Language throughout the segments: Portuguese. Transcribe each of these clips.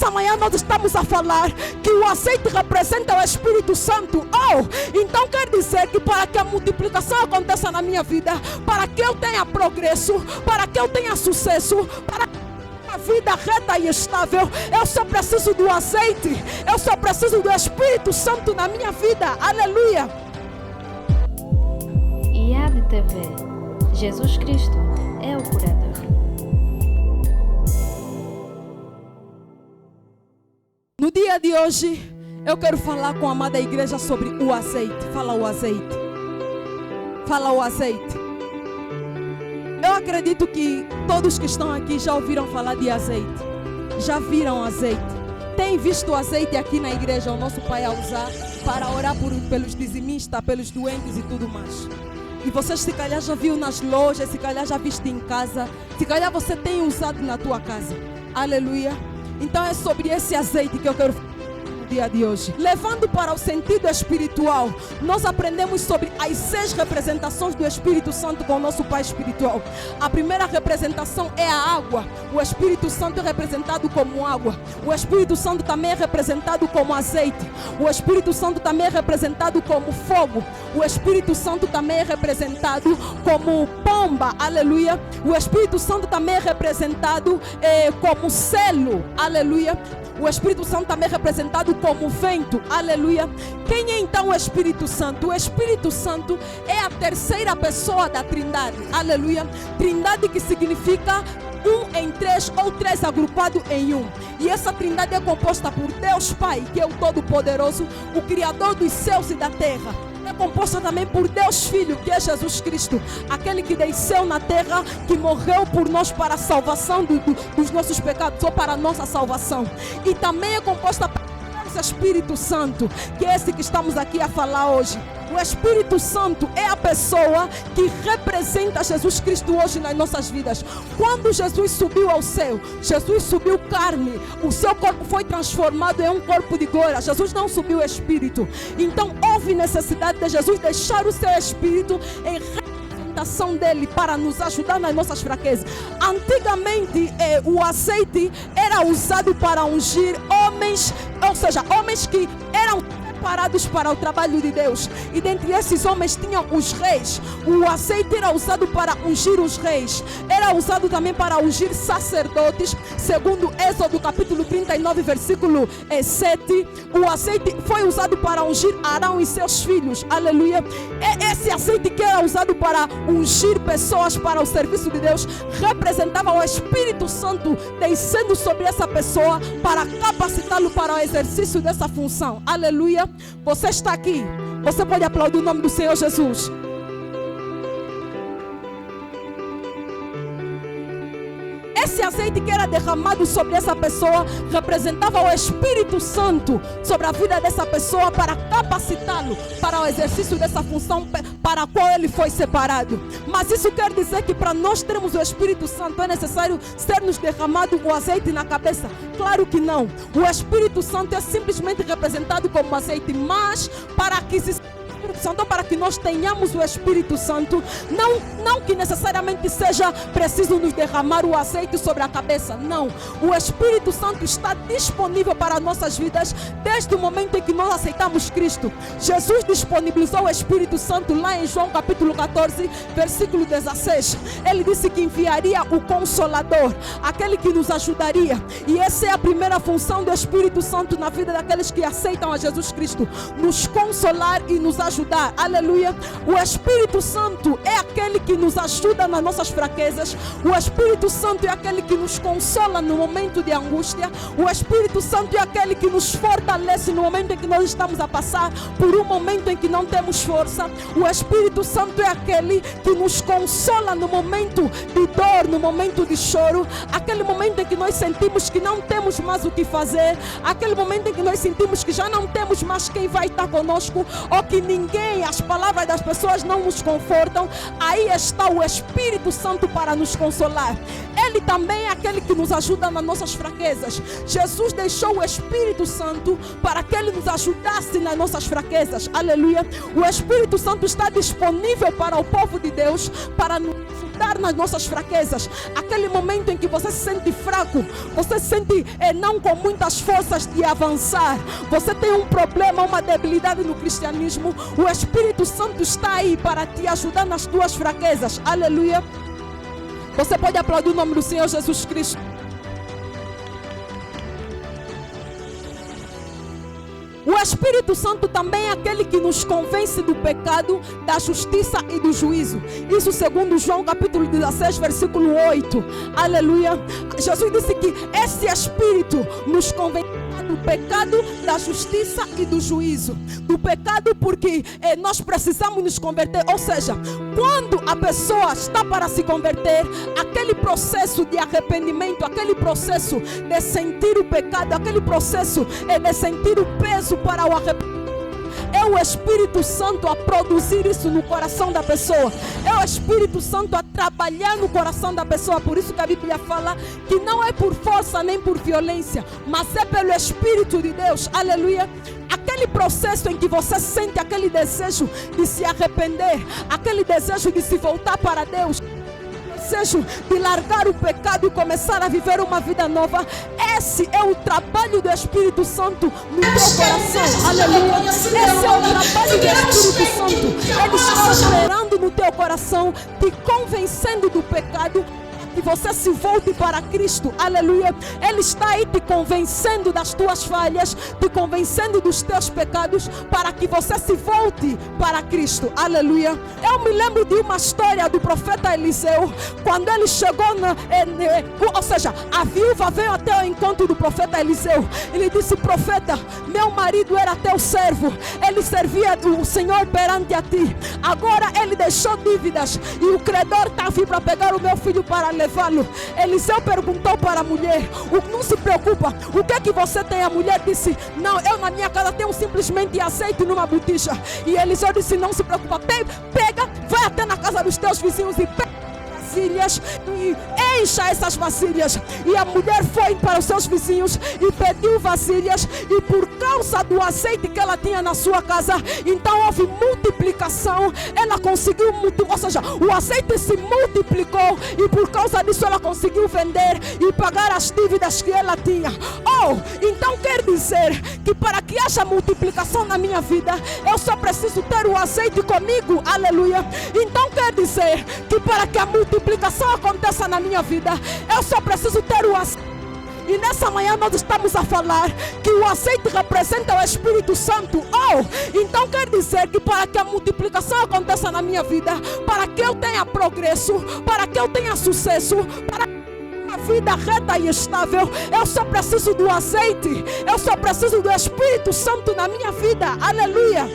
nessa manhã nós estamos a falar que o azeite representa o Espírito Santo. Então quer dizer que para que a multiplicação aconteça na minha vida, para que eu tenha progresso, para que eu tenha sucesso, para a vida reta e estável, eu só preciso do azeite, eu só preciso do Espírito Santo na minha vida. Aleluia. IAD TV. Jesus Cristo é o curador. No dia de hoje, eu quero falar com a amada igreja sobre o azeite. Fala o azeite. Fala o azeite. Eu acredito que todos que estão aqui já ouviram falar de azeite. Já viram azeite. Tem visto o azeite aqui na igreja, o nosso pai a usar para orar pelos dizimistas, pelos doentes e tudo mais. E vocês se calhar já viu nas lojas, se calhar já viste em casa, se calhar você tem usado na tua casa. Aleluia. Então é sobre esse azeite que eu quero falar no dia de hoje. Levando para o sentido espiritual, nós aprendemos sobre as 6 representações do Espírito Santo com o nosso Pai espiritual. A primeira representação é a água. O Espírito Santo é representado como água. O Espírito Santo também é representado como azeite. O Espírito Santo também é representado como fogo. O Espírito Santo também é representado como pomba. Aleluia. O Espírito Santo também é representado como selo. Aleluia. O Espírito Santo também é representado como vento. Aleluia. Quem é então o Espírito Santo? O Espírito Santo é a terceira pessoa da Trindade. Aleluia. Trindade que significa 1 em 3 ou 3 agrupado em 1. E essa Trindade é composta por Deus Pai, que é o Todo-Poderoso, o Criador dos céus e da terra. É composta também por Deus Filho, que é Jesus Cristo, aquele que desceu na terra, que morreu por nós para a salvação dos nossos pecados, ou para a nossa salvação. E também é composta por Deus Espírito Santo, que é esse que estamos aqui a falar hoje. O Espírito Santo é a pessoa que representa Jesus Cristo hoje nas nossas vidas. Quando Jesus subiu ao céu, Jesus subiu carne, o seu corpo foi transformado em um corpo de glória. Jesus não subiu espírito. Então houve necessidade de Jesus deixar o seu espírito em representação dele para nos ajudar nas nossas fraquezas. Antigamente o azeite era usado para ungir homens, ou seja, homens que eram preparados para o trabalho de Deus. E dentre esses homens tinham os reis. O azeite era usado para ungir os reis. Era usado também para ungir sacerdotes. Segundo Êxodo capítulo 39, versículo 7. O azeite foi usado para ungir Arão e seus filhos. Aleluia. Esse azeite que era usado para ungir pessoas para o serviço de Deus representava o Espírito Santo descendo sobre essa pessoa para capacitá-lo para o exercício dessa função. Aleluia. Você está aqui. Você pode aplaudir o nome do Senhor Jesus. Esse azeite que era derramado sobre essa pessoa representava o Espírito Santo sobre a vida dessa pessoa para capacitá-lo para o exercício dessa função para a qual ele foi separado. Mas isso quer dizer que para nós termos o Espírito Santo é necessário ser-nos derramado o azeite na cabeça? Claro que não. O Espírito Santo é simplesmente representado como azeite, mas para a aquisição Santo, para que nós tenhamos o Espírito Santo, não que necessariamente seja preciso nos derramar o azeite sobre a cabeça, não. O Espírito Santo está disponível para nossas vidas desde o momento em que nós aceitamos Cristo. Jesus disponibilizou o Espírito Santo lá em João capítulo 14, versículo 16. Ele disse que enviaria o Consolador, aquele que nos ajudaria. E essa é a primeira função do Espírito Santo na vida daqueles que aceitam a Jesus Cristo, nos consolar e nos ajudar. Aleluia. O Espírito Santo é aquele que nos ajuda nas nossas fraquezas. O Espírito Santo é aquele que nos consola no momento de angústia. O Espírito Santo é aquele que nos fortalece no momento em que nós estamos a passar por um momento em que não temos força. O Espírito Santo é aquele que nos consola no momento de dor, no momento de choro, aquele momento em que nós sentimos que não temos mais o que fazer, aquele momento em que nós sentimos que já não temos mais quem vai estar conosco, ou que ninguém, as palavras das pessoas não nos confortam. Aí está o Espírito Santo para nos consolar. Ele também é aquele que nos ajuda nas nossas fraquezas. Jesus deixou o Espírito Santo para que ele nos ajudasse nas nossas fraquezas. Aleluia. O Espírito Santo está disponível para o povo de Deus para nos ajudar ajudar nas nossas fraquezas. Aquele momento em que você se sente fraco, você se sente não com muitas forças de avançar, você tem um problema, uma debilidade no cristianismo, o Espírito Santo está aí para te ajudar nas tuas fraquezas. Aleluia. Você pode aplaudir o nome do Senhor Jesus Cristo. O Espírito Santo também é aquele que nos convence do pecado, da justiça e do juízo. Isso segundo João capítulo 16, versículo 8. Aleluia. Jesus disse que esse Espírito nos convence do pecado, da justiça e do juízo. Do pecado porque nós precisamos nos converter. Ou seja, quando a pessoa está para se converter, aquele processo de arrependimento, aquele processo de sentir o pecado, aquele processo de sentir o peso para o arrependimento, é o Espírito Santo a produzir isso no coração da pessoa. É o Espírito Santo a trabalhar no coração da pessoa. Por isso que a Bíblia fala que não é por força nem por violência, mas é pelo Espírito de Deus. Aleluia. Aquele processo em que você sente aquele desejo de se arrepender, aquele desejo de se voltar para Deus, desejo de largar o pecado e começar a viver uma vida nova. Esse é o trabalho do Espírito Santo no teu coração. Aleluia. Esse é o trabalho do Espírito Santo. Ele está operando no teu coração, te convencendo do pecado, que você se volte para Cristo. Aleluia. Ele está aí te convencendo das tuas falhas, te convencendo dos teus pecados, para que você se volte para Cristo. Aleluia. Eu me lembro de uma história do profeta Eliseu, quando ele chegou ou seja, a viúva veio até o encontro do profeta Eliseu. Ele disse: profeta, meu marido era teu servo, ele servia o Senhor perante a ti, agora ele deixou dívidas e o credor está a vir para pegar o meu filho para levá-lo. Eliseu perguntou para a mulher: não se preocupa, o que é que você tem? A mulher disse: não, eu na minha casa tenho simplesmente azeite numa botija. E Eliseu disse: não se preocupa, pega, vai até na casa dos teus vizinhos e pega vasilhas e encha essas vasilhas. E a mulher foi para os seus vizinhos e pediu vasilhas, e por causa do azeite que ela tinha na sua casa, então houve multiplicação. Ela conseguiu, ou seja, o azeite se multiplicou, e por causa disso ela conseguiu vender e pagar as dívidas que ela tinha. Então quer dizer que para que haja multiplicação na minha vida, eu só preciso ter o azeite comigo. Aleluia. Então quer dizer que para que a multiplicação aconteça na minha vida, eu só preciso ter o azeite. E nessa manhã nós estamos a falar que o azeite representa o Espírito Santo. Então quer dizer que para que a multiplicação aconteça na minha vida, para que eu tenha progresso, para que eu tenha sucesso, para uma vida reta e estável, eu só preciso do azeite. Eu só preciso do Espírito Santo na minha vida. Aleluia.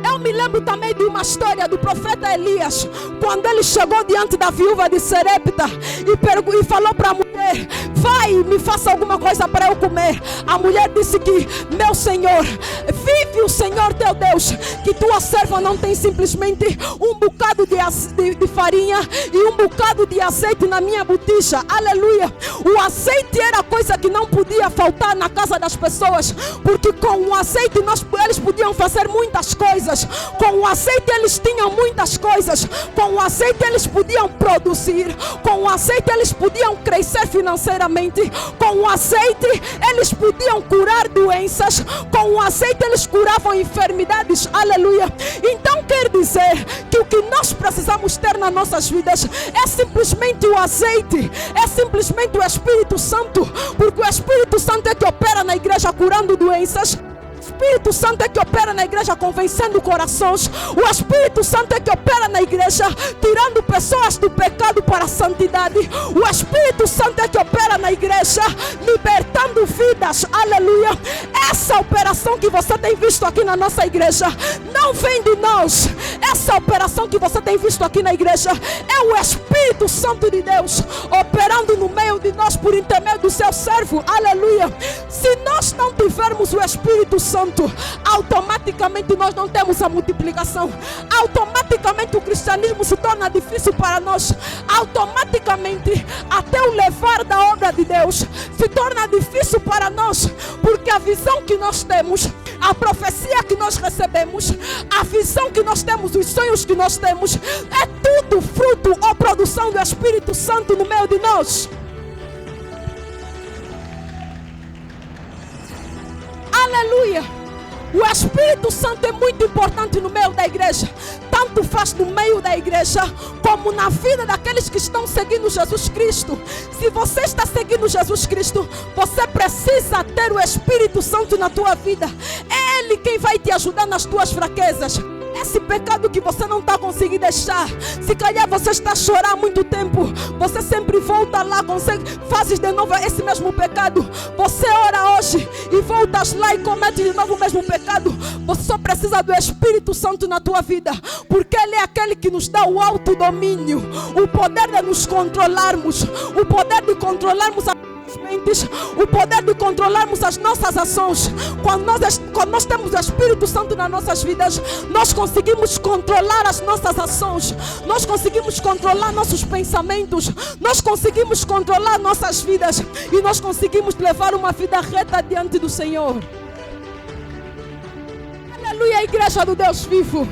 Eu me lembro também de uma história do profeta Elias, quando ele chegou diante da viúva de Serepta e falou para a mulher: vai, me faça alguma coisa para eu comer. A mulher disse que: meu Senhor, vive o Senhor teu Deus, que tua serva não tem simplesmente um bocado de farinha e um bocado de azeite na minha botija. Aleluia. O azeite era coisa que não podia faltar na casa das pessoas, porque com o azeite eles podiam fazer muitas coisas. Com o azeite eles tinham muitas coisas. Com o azeite eles podiam produzir. Com o azeite eles podiam crescer financeiramente. Com o azeite eles podiam curar doenças. Com o azeite eles curavam enfermidades. Aleluia. Então quer dizer que o que nós precisamos ter nas nossas vidas é simplesmente o azeite, é simplesmente o Espírito Santo, porque o Espírito Santo é que opera na igreja curando doenças. O Espírito Santo é que opera na igreja convencendo corações. O Espírito Santo é que opera na igreja tirando pessoas do pecado para a santidade. O Espírito Santo é que opera na igreja libertando vidas. Aleluia. Essa operação que você tem visto aqui na nossa igreja não vem de nós. Essa operação que você tem visto aqui na igreja é o Espírito Santo de Deus operando no meio de nós por intermédio do seu servo. Aleluia. Se nós não tivermos o Espírito Santo, automaticamente nós não temos a multiplicação. Automaticamente o cristianismo se torna difícil para nós. Automaticamente até o levar da obra de Deus se torna difícil para nós, porque a visão que nós temos, a profecia que nós recebemos, a visão que nós temos, os sonhos que nós temos, é tudo fruto ou produção do Espírito Santo no meio de nós. Aleluia! O Espírito Santo é muito importante no meio da igreja. Tanto faz no meio da igreja como na vida daqueles que estão seguindo Jesus Cristo. Se você está seguindo Jesus Cristo, você precisa ter o Espírito Santo na tua vida. É Ele quem vai te ajudar nas tuas fraquezas. Esse pecado que você não está conseguindo deixar, se calhar você está a chorar há muito tempo, você sempre volta lá, fazes de novo esse mesmo pecado. Você ora hoje e voltas lá e comete de novo o mesmo pecado. Você só precisa do Espírito Santo na tua vida, porque Ele é aquele que nos dá o autodomínio, o poder de nos controlarmos, o poder de controlarmos mentes, o poder de controlarmos as nossas ações. Quando nós temos o Espírito Santo nas nossas vidas, nós conseguimos controlar as nossas ações, nós conseguimos controlar nossos pensamentos, nós conseguimos controlar nossas vidas e nós conseguimos levar uma vida reta diante do Senhor. Aleluia, igreja do Deus vivo.